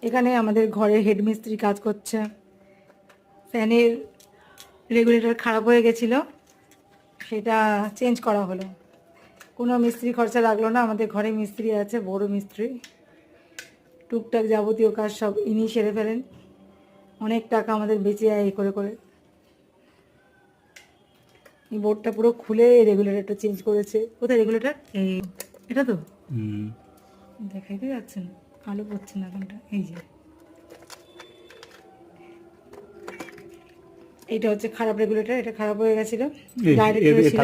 এখানে আমাদের ঘরে হেড মিস্ত্রি কাজ করছে। ফ্যানের রেগুলেটর খারাপ হয়ে গেছিলো, সেটা চেঞ্জ করা হলো। কোনো মিস্ত্রি খরচা লাগলো না, আমাদের ঘরে মিস্ত্রি আছে, বড় মিস্ত্রি। টুকটাক যাবতীয় কাজ সব ইনি সেরে ফেলেন। অনেক টাকা আমাদের বেঁচে যায় এই করে করে। এই বোর্ডটা পুরো খুলে রেগুলেটরটা চেঞ্জ করেছে। কোথায় রেগুলেটর? এই এটা তো দেখাইতে যাচ্ছে না, আলো পড়ছে না এখনটা। এই যে এইটা হচ্ছে খারাপ রেগুলেটর, এটা খারাপ হয়ে গেছিলো, ডাইরেক্ট ছিল।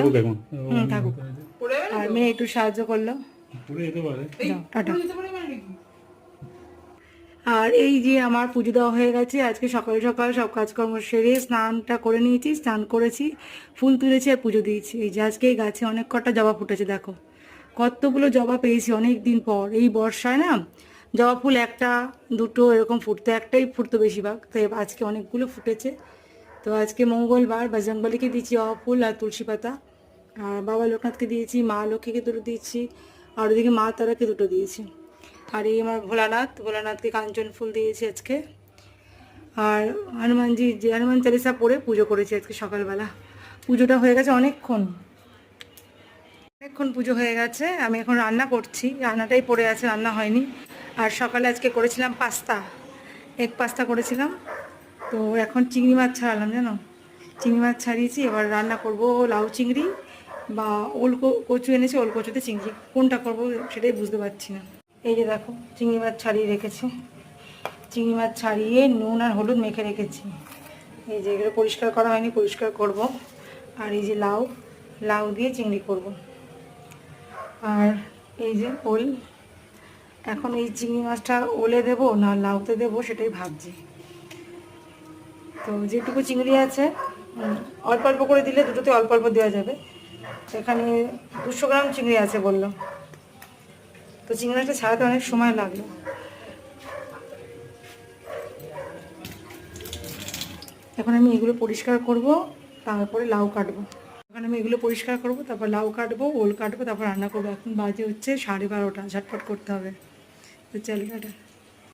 থাকুক। আর মেয়ে একটু সাহায্য করলো। টাটা। আর এই যে আমার পুজো দেওয়া হয়ে গেছে, আজকে সকাল সকাল সব কাজকর্ম সেরে স্নানটা করে নিয়েছি, স্নান করেছি, ফুল তুলেছি আর পুজো দিয়েছি। এই যে আজকে এই গাছে অনেক কটা জবা ফুটেছে, দেখো কতগুলো জবা পেয়েছি অনেক দিন পর। এই বর্ষায় না জবা ফুল একটা দুটো এরকম ফুটতো, একটাই ফুটতো বেশিরভাগ, তো আজকে অনেকগুলো ফুটেছে। তো আজকে মঙ্গলবার বজরংবলীকে দিয়েছি জবা ফুল আর তুলসী পাতা, আর বাবা লোকনাথকে দিয়েছি, মা লক্ষ্মীকে দুটো দিয়েছি, আর ওদিকে মা তারাকে দুটো দিয়েছি। আর এই আমার ভোলানাথকে কাঞ্চন ফুল দিয়েছি আজকে। আর হনুমান চালিসা পড়ে পুজো করেছি আজকে সকালবেলা। পুজোটা হয়ে গেছে অনেকক্ষণ পুজো হয়ে গেছে। আমি এখন রান্না করছি, রান্নাটাই পড়ে আছে, রান্না হয়নি। আর সকালে আজকে করেছিলাম এগ পাস্তা করেছিলাম। তো এখন চিংড়ি মাছ ছাড়ালাম, জানো, চিংড়ি মাছ ছাড়িয়েছি। এবার রান্না করব লাউ চিংড়ি বা কচু এনেছি, ওল কচুতে চিংড়ি, কোনটা করব সেটাই বুঝতে পারছি না। এই যে দেখো চিংড়ি মাছ ছাড়িয়ে রেখেছি, চিংড়ি মাছ ছাড়িয়ে নুন আর হলুদ মেখে রেখেছি। এই যে এগুলো পরিষ্কার করা হয়নি, পরিষ্কার করব। আর এই যে লাউ দিয়ে চিংড়ি করব। আর এই যে ওল, এখন এই চিংড়ি মাছটা ওলে দেবো না লাউতে দেবো সেটাই ভাবছি। তো যেটুকু চিংড়ি আছে অল্প অল্প করে দিলে দুটোতে অল্প অল্প দেওয়া যাবে। এখানে 200 গ্রাম চিংড়ি আছে বললো, তো চিংড়ি মাছটা ছাড়াতে অনেক সময় লাগলো। এখন আমি এগুলো পরিষ্কার করব, তারপরে লাউ কাটবো। এখন আমি এগুলো পরিষ্কার করব, তারপর লাউ কাটবো, ওল কাটবো, তারপর রান্না করবো। এখন বাজে হচ্ছে 12:30, ঝটপট করতে হবে। তো চল টাটা।